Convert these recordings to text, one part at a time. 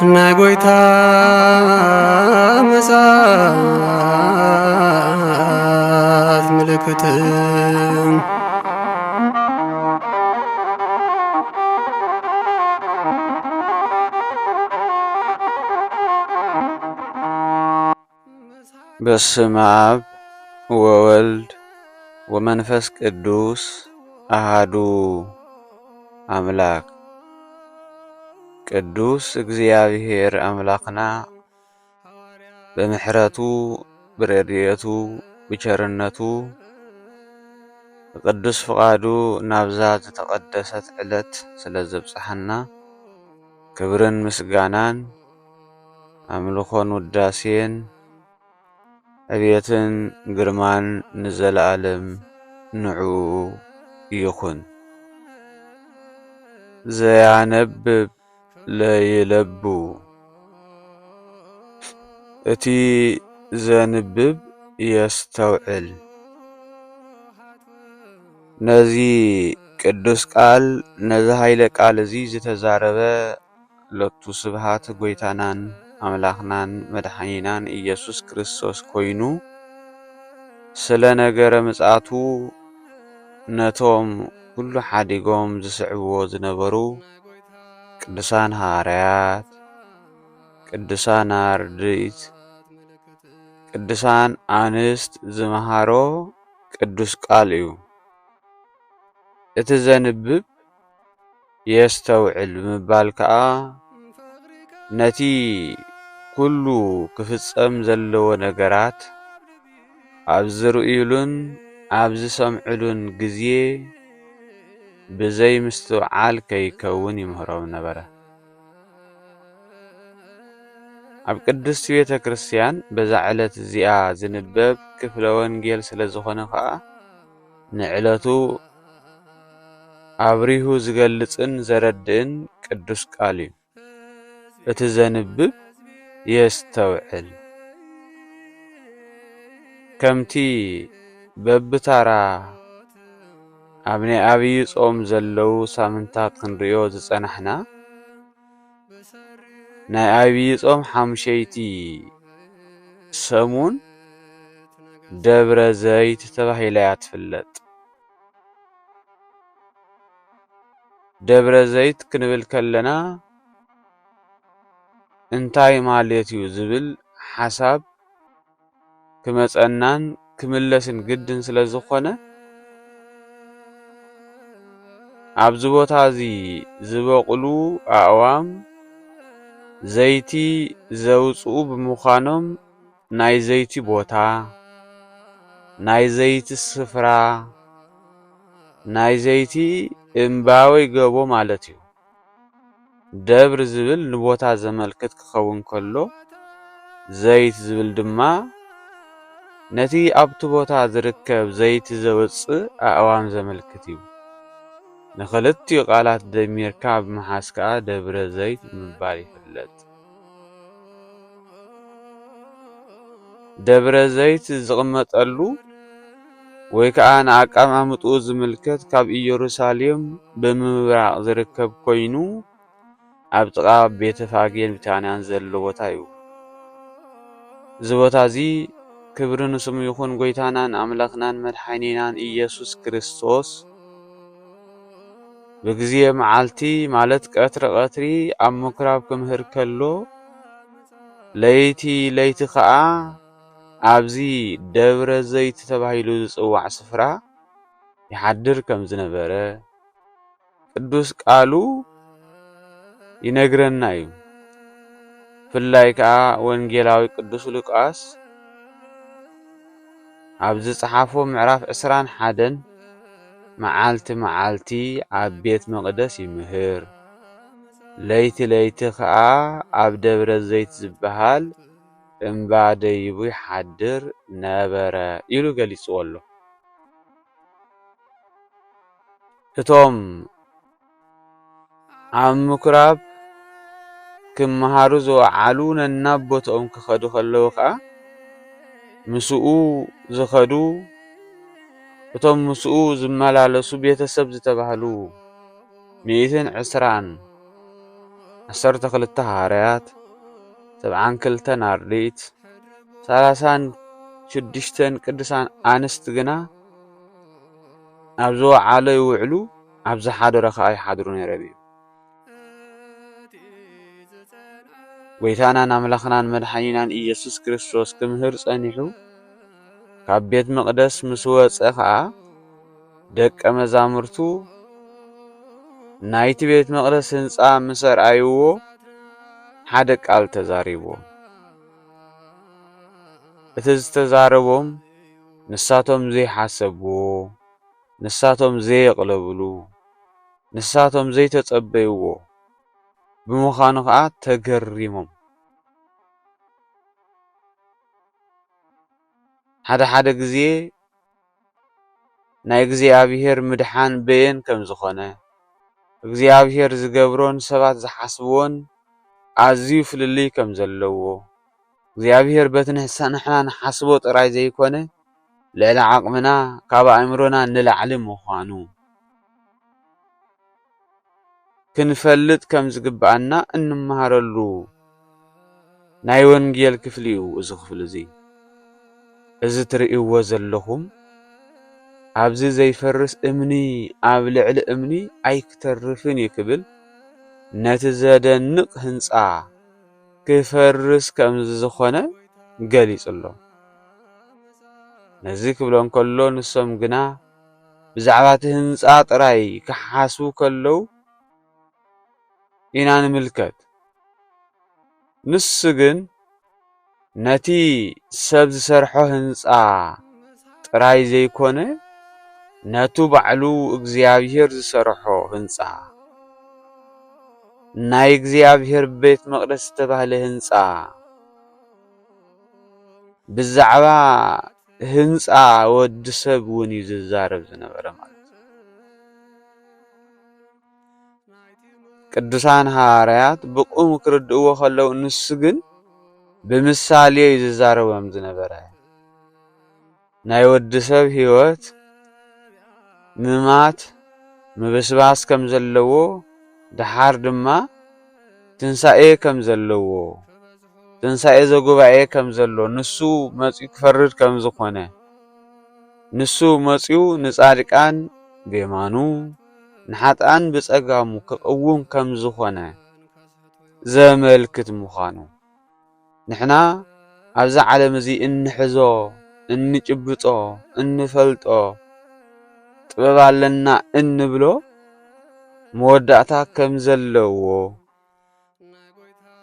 ናጎይታ መሳት ምልክት በስመ አብ ወወልድ ወመንፈስ ቅዱስ አሃዱ አምላክ። ቅዱስ እግዚአብሔር አምላክና በምሕረቱ ብረድኤቱ ብቸርነቱ በቅዱስ ፍቃዱ ናብዛ ዝተቀደሰት ዕለት ስለ ዘብጽሐና ክብርን ምስጋናን አምልኾን ውዳሴን ዕብየትን ግርማን ንዘለዓለም ንዑ ይኹን። ዘያነብብ ለይለቡ እቲ ዘንብብ የስተውዕል። ነዚ ቅዱስ ቃል ነዚ ኃይለ ቃል እዚ ዝተዛረበ ሎቱ ስብሃት ጎይታናን አምላኽናን መድኃኒናን ኢየሱስ ክርስቶስ ኮይኑ ስለ ነገረ ምጽአቱ ነቶም ኩሉ ሓዲጎም ዝስዕብዎ ዝነበሩ ቅዱሳን ሐዋርያት፣ ቅዱሳን አርድእት፣ ቅዱሳን አንስት ዝመሃሮ ቅዱስ ቃል እዩ። እቲ ዘንብብ የስተውዕል ብምባል ከዓ ነቲ ኩሉ ክፍጸም ዘለዎ ነገራት ኣብ ዝርእዩሉን ኣብ ዝሰምዑሉን ግዜ ብዘይ ምስትውዓል ከይከውን ይምህሮም ነበረ። ኣብ ቅድስቲ ቤተ ክርስቲያን በዛ ዕለት እዚኣ ዝንበብ ክፍለ ወንጌል ስለ ዝኾነ ከዓ ንዕለቱ አብሪሁ ዝገልጽን ዘረድእን ቅዱስ ቃል እዩ። እቲ ዘንብብ የስተውዕል። ከምቲ በብታራ ኣብ ናይ ዓብይ ጾም ዘለዉ ሳምንታት ክንሪኦ ዝጸናሕና ናይ ዓብይ ጾም ሓሙሸይቲ ሰሙን ደብረ ዘይት ተባሂላ እያ ትፍለጥ። ደብረ ዘይት ክንብል ከለና እንታይ ማለት እዩ ዝብል ሓሳብ ክመጸናን ክምለስን ግድን ስለ ዝኾነ ኣብዚ ቦታ እዚ ዝበቁሉ ኣእዋም ዘይቲ ዘውፅኡ ብምዃኖም ናይ ዘይቲ ቦታ፣ ናይ ዘይቲ ስፍራ፣ ናይ ዘይቲ እምባ ወይ ገቦ ማለት እዩ። ደብር ዝብል ንቦታ ዘመልክት ክኸውን ከሎ ዘይት ዝብል ድማ ነቲ ኣብቲ ቦታ ዝርከብ ዘይቲ ዘውፅእ ኣእዋም ዘመልክት እዩ። ንኽልቲኡ ቃላት ደሚርካ ብምሓዝ ከዓ ደብረ ዘይት ብምባል ይፍለጥ። ደብረ ዘይት ዝቕመጠሉ ወይ ከዓ ንኣቀማምጡ ዝምልከት ካብ ኢየሩሳሌም ብምብራቕ ዝርከብ ኮይኑ ኣብ ጥቓ ቤተ ፋጌን ቢታንያን ዘሎ ቦታ እዩ። እዚ ቦታ እዚ ክብሪ ንስሙ ይኹን ጎይታናን ኣምላኽናን መድኃኒናን ኢየሱስ ክርስቶስ ብግዜ መዓልቲ ማለት ቀትሪ ቀትሪ ኣብ ምኵራብ ክምህር ከሎ ለይቲ ለይቲ ከዓ ኣብዚ ደብረ ዘይት ተባሂሉ ዝጽዋዕ ስፍራ ይሓድር ከም ዝነበረ ቅዱስ ቃሉ ይነግረና እዩ። ፍላይ ከዓ ወንጌላዊ ቅዱስ ሉቃስ ኣብ ዝጸሓፎ ምዕራፍ 21 መዓልቲ መዓልቲ ኣብ ቤት መቕደስ ይምህር፣ ለይቲ ለይቲ ከዓ ኣብ ደብረ ዘይት ዝበሃል እምባ ደይቡ ይሓድር ነበረ ኢሉ ገሊጽዎ ኣሎ። እቶም ኣብ ምኩራብ ክመሃሩ ዝወዓሉ ነናቦቶኦም ክኸዱ ከለዉ ከዓ ምስኡ ዝኸዱ እቶም ምስኡ ዝመላለሱ ቤተሰብ ዝተባህሉ 112 ሐዋርያት 72 አርድእት 36 ቅዱሳን አንስት ግና ኣብ ዝወዓለ ይውዕሉ ኣብ ዝሓደረ ከዓ ይሓድሩ ነይሮም እዩ። ጎይታናን ኣምላኽናን መድሓኒናን ኢየሱስ ክርስቶስ ክምህር ጸኒሑ ካብ ቤት መቕደስ ምስ ወፀ ከዓ ደቀ መዛሙርቱ ናይቲ ቤት መቕደስ ህንፃ ምስ ረኣይዎ ሓደ ቃል ተዛሪቦ እቲ ዝተዛረቦም ንሳቶም ዘይሓሰብዎ ንሳቶም ዘይቕለብሉ ንሳቶም ዘይተጸበይዎ ብምዃኑ ከዓ ተገሪሞም ሓደ ግዜ ናይ እግዚአብሔር ምድሓን በየን ከም ዝኾነ እግዚአብሔር ዝገብሮን ሰባት ዝሓስብዎን ኣዝዩ ፍልልይ ከም ዘለዎ እግዚአብሔር በቲ ንሕና ንሓስቦ ጥራይ ዘይኮነ ልዕሊ ዓቕምና ካብ ኣእምሮና ንላዕሊ ምዃኑ ክንፈልጥ ከም ዝግባአና እንመሃረሉ ናይ ወንጌል ክፍሊ እዩ እዚ ክፍሊ እዚ። እዚ ትርእይዎ ዘለኹም ኣብዚ ዘይፈርስ እምኒ ኣብ ልዕሊ እምኒ ኣይክተርፍን ይክብል ነቲ ዘደንቕ ህንፃ ክፈርስ ከም ዝኾነ ገሊጹ ኣሎ። ነዚ ክብሎም ከሎ ንሶም ግና ብዛዕባ እቲ ህንፃ ጥራይ ክሓስቡ ከለዉ ኢና ንምልከት። ንሱ ግን ነቲ ሰብ ዝሰርሖ ህንፃ ጥራይ ዘይኮነ ነቱ ባዕሉ እግዚአብሔር ዝሰርሖ ህንፃ ናይ እግዚአብሔር ቤት መቕደስ ዝተባህለ ህንፃ ብዛዕባ ህንፃ ወዲ ሰብ እውን እዩ ዝዛረብ ዝነበረ ማለት እዩ። ቅዱሳን ሐዋርያት ብቁም ክርድእዎ ከለዉ ንሱ ግን ብምሳሌ እዩ ዝዛረቦም ዝነበረ ናይ ወዲ ሰብ ህይወት ምማት ምብስባስ ከም ዘለዎ ድሓር ድማ ትንሳኤ ከም ዘለዎ ትንሳኤ ዘጉባኤ ከም ዘሎ ንሱ መጺኡ ክፈርድ ከም ዝኾነ ንሱ መጺኡ ንጻድቃን ብየማኑ ንሓጥኣን ብጸጋሙ ክቅውም ከም ዝኾነ ዘመልክት ምዃኑ ንሕና ኣብዚ ዓለም እዚ እንሕዞ እንጭብጦ እንፈልጦ ጥበብ ኣለና እንብሎ መወዳእታ ከም ዘለዎ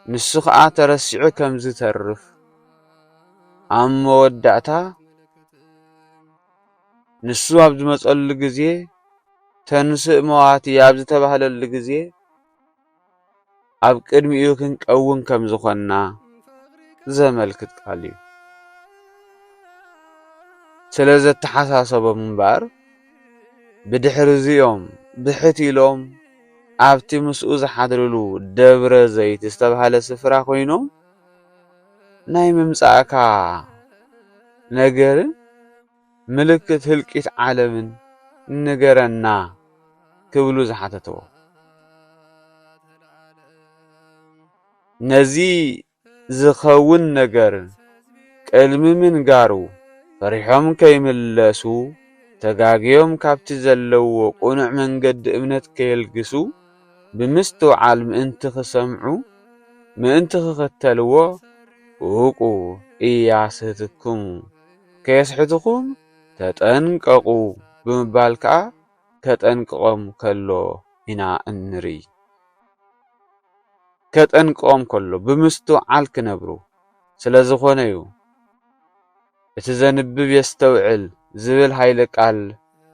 ንሱ ከዓ ተረሲዑ ከም ዝተርፍ ኣብ መወዳእታ ንሱ ኣብ ዝመጸሉ ግዜ ተንስእ መዋቲ ኣብ ዝተባህለሉ ግዜ ኣብ ቅድሚኡ ክንቀውን ከም ዝኾንና ዘመልክት ቃል እዩ። ስለ ዘተሓሳሰቦም እምበር ብድሕሪ እዚኦም ብሕት ኢሎም ኣብቲ ምስኡ ዝሓድርሉ ደብረ ዘይት ዝተባህለ ስፍራ ኮይኖም ናይ ምምጻእካ ነገርን ምልክት ህልቂት ዓለምን ንገረና ክብሉ ዝሓተትዎ ነዚ ዝኸውን ነገር ቅድሚ ምንጋሩ ፈሪሖም ከይምለሱ ተጋግዮም ካብቲ ዘለዎ ቁኑዕ መንገዲ እምነት ከየልግሱ ብምስትውዓል ምእንቲ ክሰምዑ ምእንቲ ክኽተልዎ ውቁ ኢያስሕትኩም ከየስሕትኩም ተጠንቀቁ ብምባል ከዓ ከጠንቅቖም ከሎ ኢና እንርኢ። ከጠንቅቖም ከሎ ብምስትውዓል ክነብሩ ስለ ዝኾነ እዩ እቲ ዘንብብ የስተውዕል ዝብል ኃይለ ቃል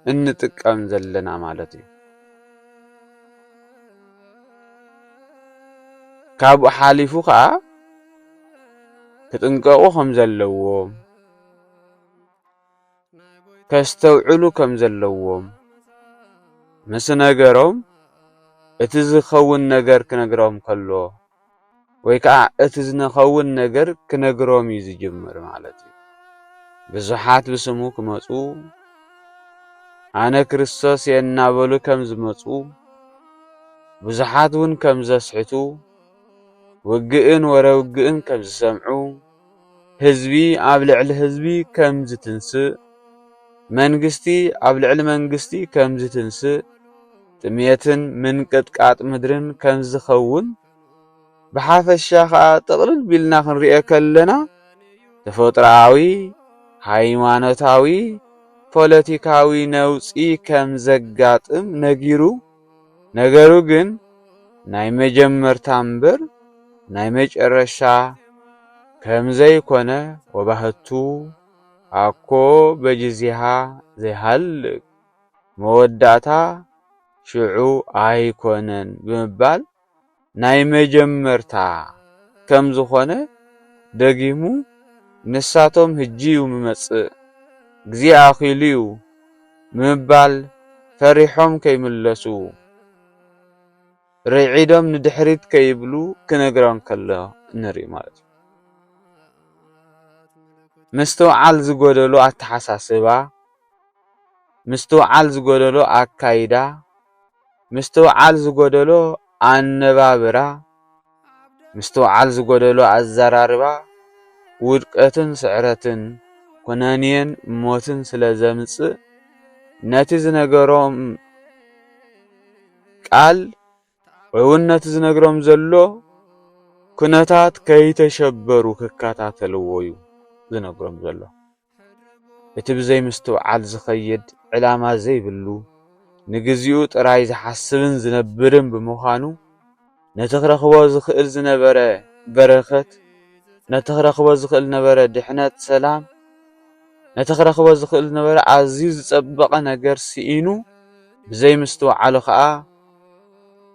እንጥቀም ዘለና ማለት እዩ። ካብኡ ሓሊፉ ከዓ ክጥንቀቁ ከም ዘለዎም ከስተውዕሉ ከም ዘለዎም ምስ ነገሮም እቲ ዝኸውን ነገር ክነግሮም ከሎ ወይ ከዓ እቲ ዝነኸውን ነገር ክነግሮም እዩ ዝጅምር ማለት እዩ። ብዙሓት ብስሙ ክመፁ ኣነ ክርስቶስ እየ እናበሉ ከም ዝመፁ ብዙሓት እውን ከም ዘስሕቱ ውግእን ወረውግእን ከም ዝሰምዑ ህዝቢ ኣብ ልዕሊ ህዝቢ ከም ዝትንስእ መንግስቲ ኣብ ልዕሊ መንግስቲ ከም ዝትንስእ ጥምየትን ምንቅጥቃጥ ምድርን ከም ዝኸውን ብሓፈሻ ከዓ ጥቕልል ቢልና ክንሪኦ ከለና ተፈጥሮአዊ ሃይማኖታዊ ፖለቲካዊ ነውፂ ከም ዘጋጥም ነጊሩ ነገሩ ግን ናይ መጀመርታ እምበር ናይ መጨረሻ ከም ዘይኮነ ወባህቱ አኮ በጅዚሃ ዘይሃልቅ መወዳእታ ሽዑ ኣይኮነን ብምባል ናይ መጀመርታ ከም ዝኾነ ደጊሙ ንሳቶም ህጂዩ ምመጽእ ግዜ ኣኺሉ እዩ ምባል ፈሪሖም ከይምለሱ ርዒዶም ንድሕሪት ከይብሉ ክነግሮም ከሎ ንርኢ ማለት እዩ። ምስትውዓል ዝጎደሎ ኣተሓሳስባ ምስትውዓል ዝጎደሎ ኣካይዳ ምስትውዓል ዝጎደሎ ኣነባብራ ምስትውዓል ዝጎደሎ ኣዘራርባ ውድቀትን ስዕረትን ኩነኔን ሞትን ስለ ዘምጽእ ነቲ ዝነገሮም ቃል እውን ነቲ ዝነግሮም ዘሎ ኩነታት ከይተሸበሩ ክከታተልዎ እዩ ዝነግሮም ዘሎ። እቲ ብዘይ ምስትውዓል ዝኸይድ ዕላማ ዘይብሉ ንግዚኡ ጥራይ ዝሓስብን ዝነብርን ብምዃኑ ነቲ ክረኽቦ ዝኽእል ዝነበረ በረኸት ነቲ ክረኽቦ ዝኽእል ነበረ ድሕነት ሰላም ነቲ ክረኽቦ ዝኽእል ነበረ ኣዝዩ ዝጸበቐ ነገር ስኢኑ ብዘይ ምስትውዓሉ ከዓ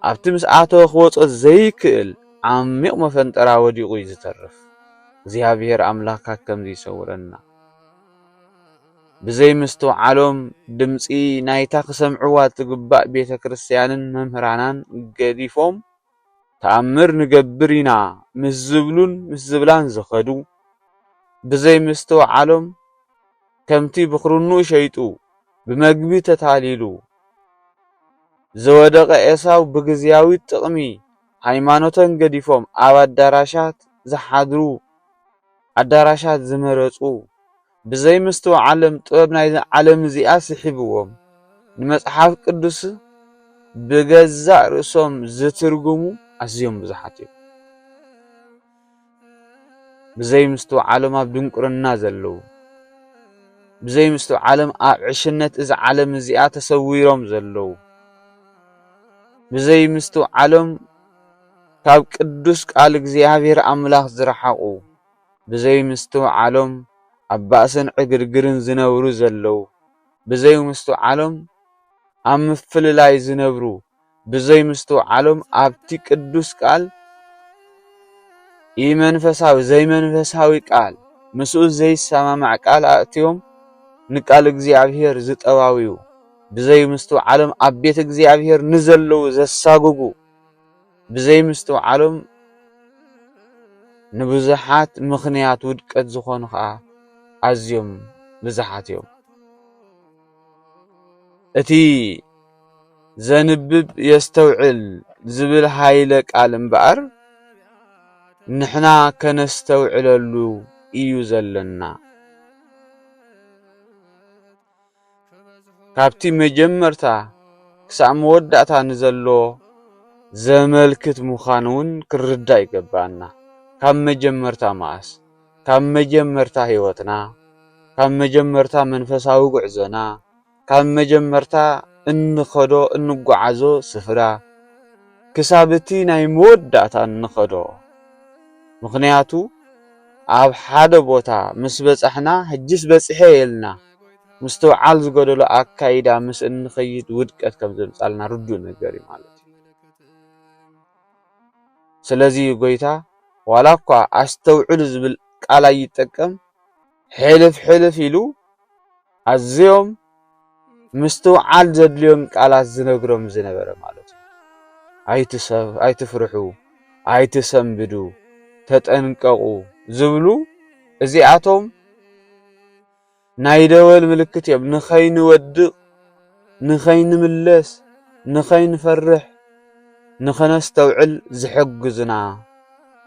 ኣብቲ ምስኣተወ ክወጾ ዘይክእል ዓሚቕ መፈንጠራ ወዲቑ እዩ ዝተርፍ። እግዚኣብሔር ኣምላኽካ ከምዚ ይሰውረና። ብዘይ ምስትውዓሎም ድምፂ ናይታ ክሰምዕዋ ትግባእ ቤተ ክርስቲያንን መምህራናን ገዲፎም ተኣምር ንገብር ኢና ምስ ዝብሉን ምስ ዝብላን ዝኸዱ ብዘይ ምስትውዓሎም ከምቲ ብኽርኑ ሸይጡ ብመግቢ ተታሊሉ ዝወደቐ ኤሳው ብግዚያዊ ጥቕሚ ሃይማኖቶን ገዲፎም ኣብ ኣዳራሻት ዝሓድሩ ኣዳራሻት ዝመረፁ ብዘይ ምስትውዓሎም ጥበብ ናይ ዓለም እዚኣ ስሒብዎም ንመጽሓፍ ቅዱስ ብገዛእ ርእሶም ዝትርጉሙ ኣዝዮም ብዙሓት እዮም። ብዘይ ምስትውዓሎም ኣብ ድንቁርና ዘለዉ ብዘይ ምስትውዓሎም ኣብ ዕሽነት እዚ ዓለም እዚኣ ተሰዊሮም ዘለዉ ብዘይ ምስትውዓሎም ካብ ቅዱስ ቃል እግዚኣብሔር ኣምላኽ ዝረሓቑ ብዘይ ምስትውዓሎም ኣብ ባእስን ዕግርግርን ዝነብሩ ዘለዉ ብዘይ ምስትውዓሎም ኣብ ምፍልላይ ዝነብሩ ብዘይ ምስትውዓሎም ኣብቲ ቅዱስ ቃል ኢመንፈሳዊ ዘይመንፈሳዊ ቃል ምስኡ ዘይሰማማዕ ቃል ኣእትዮም ንቃል እግዚኣብሔር ዝጠዋዊዩ ብዘይ ምስትውዓሎም ኣብ ቤት እግዚኣብሔር ንዘለዉ ዘሳጉጉ ብዘይ ምስትውዓሎም ንብዙሓት ምኽንያት ውድቀት ዝኾኑ ከዓ ኣዝዮም ብዙሓት እዮም። እቲ ዘንብብ የስተውዕል ዝብል ሃይለ ቃል እምበኣር ንሕና ከነስተውዕለሉ እዩ ዘለና። ካብቲ መጀመርታ ክሳብ መወዳእታ ንዘሎ ዘመልክት ምዃኑ እውን ክርዳእ ይገባአና። ካብ መጀመርታ መዓስ ካብ መጀመርታ ህይወትና ካብ መጀመርታ መንፈሳዊ ጉዕዞና ካብ መጀመርታ እንኸዶ እንጓዓዞ ስፍራ ክሳብ እቲ ናይ መወዳእታ እንኸዶ ምኽንያቱ ኣብ ሓደ ቦታ ምስ በጻሕና ሕጅስ በጽሐ የልና ምስትውዓል ዝጎደሎ ኣካይዳ ምስ እንኸይድ ውድቀት ከም ዘምጻልና ርዱእ ነገር እዩ ማለት እዩ። ስለዚ ጎይታ ዋላ እኳ ኣስተውዕሉ ዝብል ቃል ይጠቀም ሕልፍ ሕልፍ ኢሉ ኣዝዮም ምስትውዓል ዘድልዮም ቃላት ዝነግሮም ዝነበረ ማለት እዩ። ኣይትፍርሑ ኣይትሰንብዱ ተጠንቀቁ ዝብሉ እዚኣቶም ናይ ደወል ምልክት እዮም። ንኸይንወድቕ ንኸይንምለስ ንኸይንፈርሕ ንኸነስተውዕል ዝሕግዙና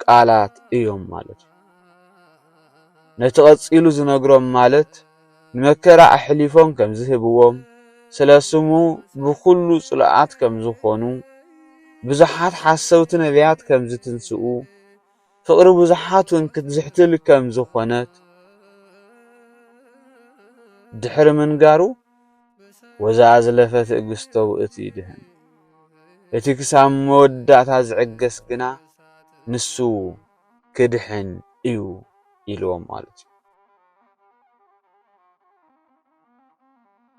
ቃላት እዮም ማለት እዩ። ነቲ ቐፂሉ ዝነግሮም ማለት ንመከራ ኣሕሊፎም ከም ዝህብዎም ስለ ስሙ ብኩሉ ጽልኣት ከም ዝኾኑ ብዙሓት ሓሰውቲ ነቢያት ከም ዝትንስኡ ፍቕሪ ብዙሓት እውን ክትዝሕትል ከም ዝኾነት ድሕሪ ምንጋሩ ወዛዝለፈ ትዕግስቶ ውእቱ ይድህን እቲ ክሳብ መወዳእታ ዝዕገስ ግና ንሱ ክድሕን እዩ ኢልዎም ማለት እዩ።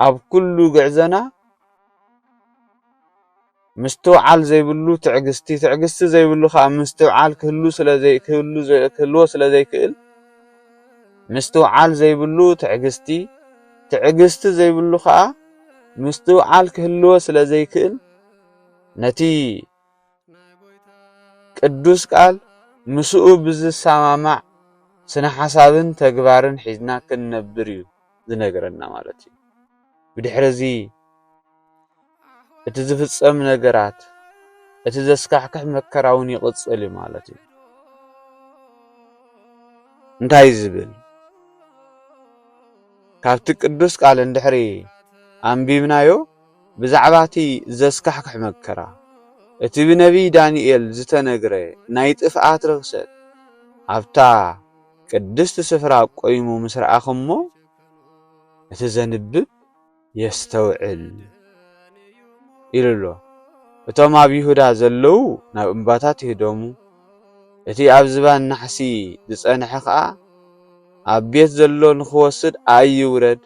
ኣብ ኩሉ ግዕዘና ምስትውዓል ዘይብሉ ትዕግስቲ ዘይብሉ ከዓ ምስትውዓል ክህልዎ ስለ ዘይክእል ምስትውዓል ዘይብሉ ትዕግስቲ ዘይብሉ ከዓ ምስትውዓል ክህልዎ ስለ ዘይክእል ነቲ ቅዱስ ቃል ምስኡ ብዝሰማማዕ ስነ ሓሳብን ተግባርን ሒዝና ክንነብር እዩ ዝነገረና ማለት እዩ። ብድሕረዚ እቲ ዝፍጸም ነገራት እቲ ዘስካሕክሕ መከራ እውን ይቕጽል እዩ ማለት እዩ። እንታይ ዝብል ካብቲ ቅዱስ ቃል እንድሕሪ ኣንቢብናዮ ብዛዕባ እቲ ዘስካሕክሕ መከራ እቲ ብነቢይ ዳንኤል ዝተነግረ ናይ ጥፍኣት ርክሰት ኣብታ ቅድስቲ ስፍራ ቆይሙ ምስ ረኣኽሞ እቲ ዘንብብ የስተውዕል ኢሉ ኣሎ። እቶም ኣብ ይሁዳ ዘለዉ ናብ እምባታት ይህደሙ፣ እቲ ኣብ ዝባን ናሕሲ ዝጸንሐ ከዓ ኣብ ቤት ዘሎ ንኽወስድ ኣይውረድ፣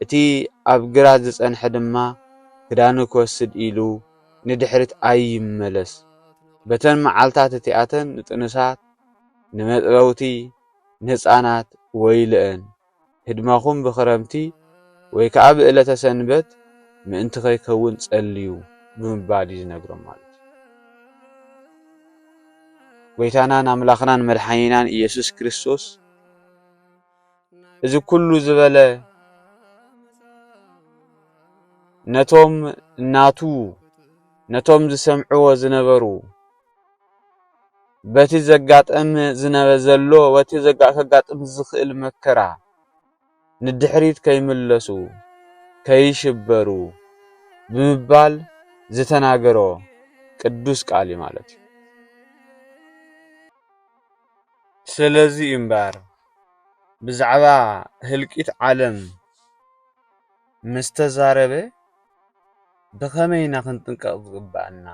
እቲ ኣብ ግራት ዝጸንሐ ድማ ክዳኑ ክወስድ ኢሉ ንድሕሪት ኣይመለስ። በተን መዓልታት እቲኣተን ንጥኑሳት ንመጥበውቲ ንህፃናት ወይልአን ህድማኹም ብኽረምቲ ወይ ከዓ ብዕለተ ሰንበት ምእንቲ ከይከውን ጸልዩ ብምባል እዩ ዝነግሮም ማለት እዩ። ጎይታናን ኣምላኽናን መድሓኒናን ኢየሱስ ክርስቶስ እዚ ኩሉ ዝበለ ነቶም ዝሰምዕዎ ዝነበሩ በቲ ዘጋጠም ዘሎ በቲ ከጋጥም ዝኽእል መከራ ንድሕሪት ከይምለሱ ከይሽበሩ ብምባል ዝተናገሮ ቅዱስ ቃል ማለት እዩ። ስለዚ እምበር ብዛዕባ ህልቂት ዓለም ምስ ተዛረበ ብኸመይ ኢና ክንጥንቀቕ ዝግባአና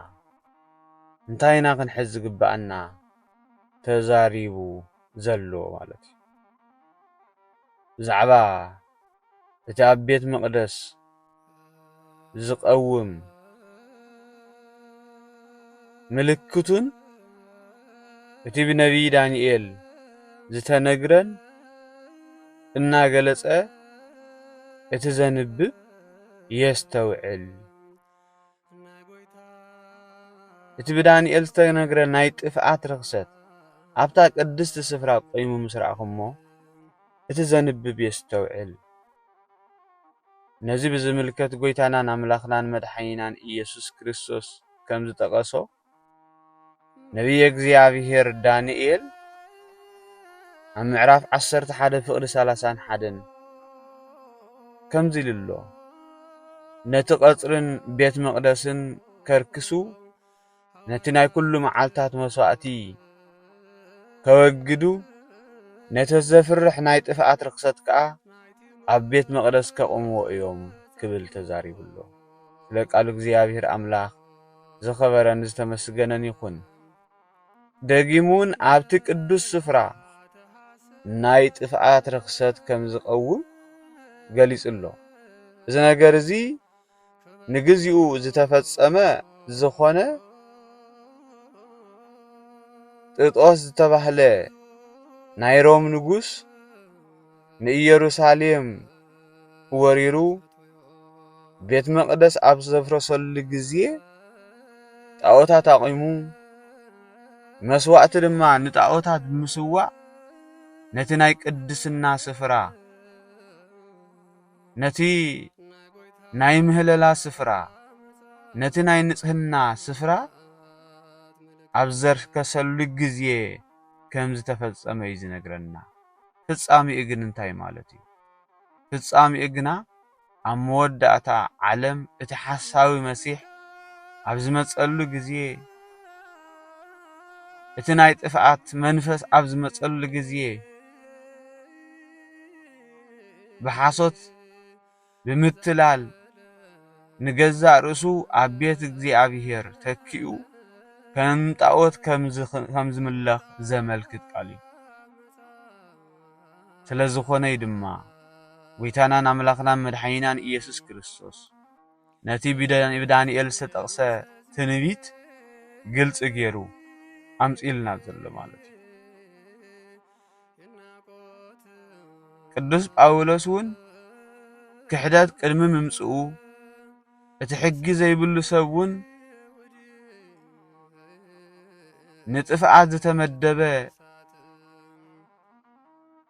እንታይ ኢና ክንሕዝ ዝግባአና ተዛሪቡ ዘሎ ማለት እዩ። ብዛዕባ እቲ ኣብ ቤት መቕደስ ዝቐውም ምልክቱን እቲ ብነቢይ ዳንኤል ዝተነግረን እናገለጸ እቲ ዘንብብ የስተውዕል እቲ ብዳንኤል ዝተነግረ ናይ ጥፍኣት ርክሰት ኣብታ ቅድስቲ ስፍራ ቆይሙ ምስ ረኣኽሞ እቲ ዘንብብ የስተውዕል። ነዚ ብዝምልከት ጎይታናን ኣምላኽናን መድሓኒናን ኢየሱስ ክርስቶስ ከም ዝጠቐሶ ነቢየ እግዚኣብሔር ዳንኤል ኣብ ምዕራፍ 11 ፍቕዲ 31 ከምዚ ኢሉ ኣሎ። ነቲ ቐጽርን ቤት መቕደስን ከርክሱ ነቲ ናይ ኩሉ መዓልታት መስዋዕቲ ከወግዱ ነቲ ዘፍርሕ ናይ ጥፍኣት ርክሰት ከዓ ኣብ ቤት መቕደስ ከቆምዎ እዮም ክብል ተዛሪቡሎ። ስለ ቃሉ እግዚኣብሔር ኣምላኽ ዝኸበረን ዝተመስገነን ይኹን። ደጊሙን ኣብቲ ቅዱስ ስፍራ ናይ ጥፍኣት ርክሰት ከም ዝቐውም ገሊጹሎ። እዚ ነገር እዚ ንግዚኡ ዝተፈጸመ ዝኾነ ጥጦስ ዝተባህለ ናይ ሮም ንጉስ ንኢየሩሳሌም ወሪሩ ቤት መቕደስ ኣብ ዘፍረሰሉ ግዜ ጣዖታት አቂሙ መስዋዕት ድማ ንጣዖታት ብምስዋዕ ነቲ ናይ ቅድስና ስፍራ ነቲ ናይ ምህለላ ስፍራ ነቲ ናይ ንጽህና ስፍራ ኣብ ዘርከሰሉ ግዜ ከም ዝተፈጸመ እዩ ዝነግረና። ፍጻሜኡ ግን እንታይ ማለት እዩ? ፍጻሜኡ ግና ኣብ መወዳእታ ዓለም እቲ ሓሳዊ መሲሕ ኣብ ዝመጸሉ ግዜ እቲ ናይ ጥፍኣት መንፈስ ኣብ ዝመጸሉ ግዜ ብሓሶት ብምትላል ንገዛእ ርእሱ ኣብ ቤት እግዚኣብሔር ተኪኡ ከም ጣዖት ከም ዝምለኽ ዘመልክት ቃል እዩ። ስለ ዝኾነ ድማ ጎይታናን ኣምላኽናን መድሓኒናን ኢየሱስ ክርስቶስ ነቲ ብዳንኤል ዝተጠቕሰ ትንቢት ግልጽ ገይሩ ኣምፂልና ዘሎ ማለት እዩ። ቅዱስ ጳውሎስ እውን ክሕደት ቅድሚ ምምጽኡ እቲ ሕጊ ዘይብሉ ሰብ እውን ንጥፍኣት ዝተመደበ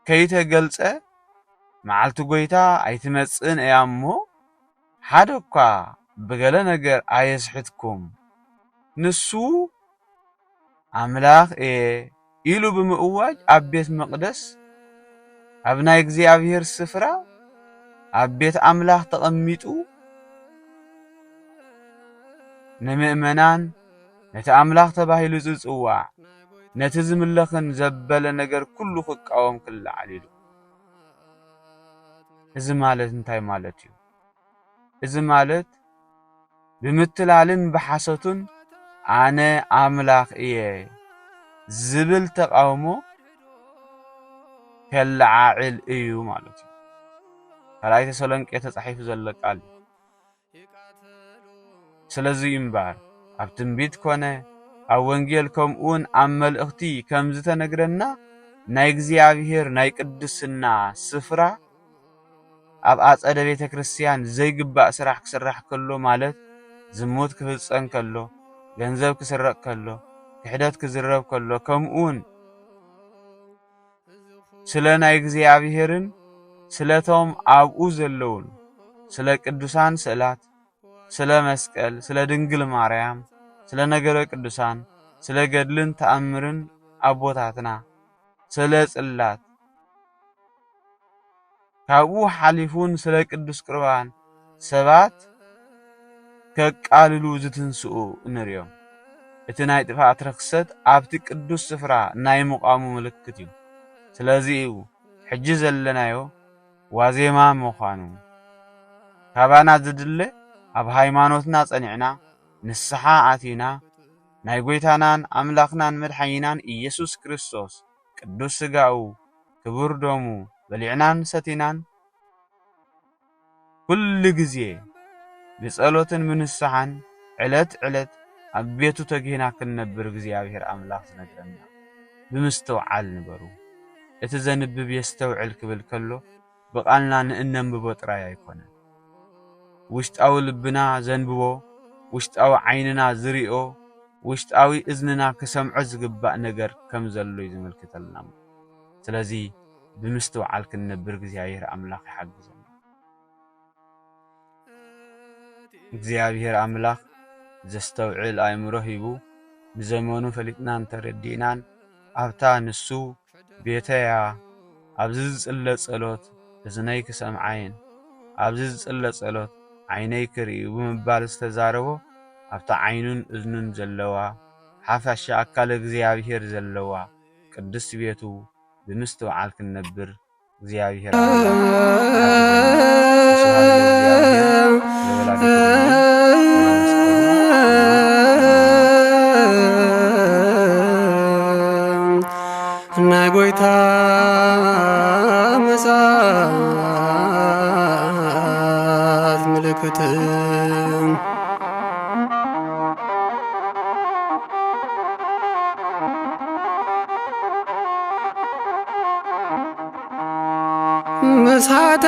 ከይተገልጸ መዓልቲ ጎይታ ኣይትመጽእን እያ እሞ ሓደ እኳ ብገለ ነገር ኣየስሕትኩም ንሱ ኣምላኽ እየ ኢሉ ብምእዋጅ ኣብ ቤት መቕደስ ኣብ ናይ እግዚኣብሔር ስፍራ ኣብ ቤት ኣምላኽ ተቐሚጡ ንምእመናን ነቲ ኣምላኽ ተባሂሉ ዝጽዋዕ ነቲ ዝምለኽን ዘበለ ነገር ኩሉ ክቃወም ክለዓል ኢሉ። እዚ ማለት እንታይ ማለት እዩ? እዚ ማለት ብምትላልን ብሓሰቱን ኣነ ኣምላኽ እየ ዝብል ተቃውሞ ከለዓዕል እዩ ማለት እዩ። ካልኣይ ተሰሎንቄ ተጻሒፉ ዘሎ ቃል ስለዚ እምበር ኣብ ትንቢት ኮነ ኣብ ወንጌል ከምኡውን ኣብ መልእኽቲ ከም ዝተነግረና ናይ እግዚኣብሔር ናይ ቅድስና ስፍራ ኣብ ኣጸደ ቤተ ክርስቲያን ዘይግባእ ስራሕ ክስራሕ ከሎ ማለት ዝሙት ክፍጸም ከሎ ገንዘብ ክስረቕ ከሎ ክሕደት ክዝረብ ከሎ ከምኡውን ስለ ናይ እግዚኣብሔርን ስለቶም ኣብኡ ዘለውን ስለ ቅዱሳን ስእላት ስለ መስቀል ስለ ድንግል ማርያም ስለ ነገረ ቅዱሳን ስለ ገድልን ተኣምርን ኣቦታትና ስለ ጽላት ካብኡ ሓሊፉን ስለ ቅዱስ ቁርባን ሰባት ከቃልሉ ዝትንስኡ እንርዮም። እቲ ናይ ጥፍኣት ርክሰት ኣብቲ ቅዱስ ስፍራ ናይ ምቃሙ ምልክት እዩ። ስለዚ ሕጂ ዘለናዮ ዋዜማ ምዃኑ ካባና ዝድለ ኣብ ሃይማኖትና ጸኒዕና ንስሓ ኣቲና ናይ ጎይታናን ኣምላኽናን መድሓኒናን ኢየሱስ ክርስቶስ ቅዱስ ሥጋኡ ክቡር ደሙ በሊዕናን ሰቲናን ኩሉ ግዜ ብጸሎትን ምንስሓን ዕለት ዕለት ኣብ ቤቱ ተጊህና ክንነብር እግዚኣብሔር ኣምላኽ ዝነግረና ብምስተውዓል ንበሩ። እቲ ዘንብብ የስተውዕል ክብል ከሎ ብቓልና ንእነንብቦ ጥራይ ኣይኮነን። ውሽጣዊ ልብና ዘንብቦ ውሽጣዊ ዓይንና ዝሪኦ ውሽጣዊ እዝንና ክሰምዖ ዝግባእ ነገር ከም ዘሎ እዩ ዝምልክተልና። ስለዚ ብምስተውዓል ክንነብር እግዚኣብሔር ኣምላኽ ይሓግዘና። እግዚአብሔር አምላክ ዘስተውዕል አእምሮ ሂቡ ብዘመኑ ፈሊጥናን ተረዲናን ኣብታ ንሱ ቤተያ ኣብዚ ዝጽለ ጸሎት እዝነይ ክሰምዓይን ኣብዚ ዝጽለ ጸሎት ዓይነይ ክርኢ ብምባል ዝተዛረቦ ኣብታ ዓይኑን እዝኑን ዘለዋ ሓፋሻ ኣካል እግዚአብሔር ዘለዋ ቅዱስ ቤቱ ብምስተውዓል ክንነብር እግዚአብሔር ናጎይታ መጻት ምልክት መሳተ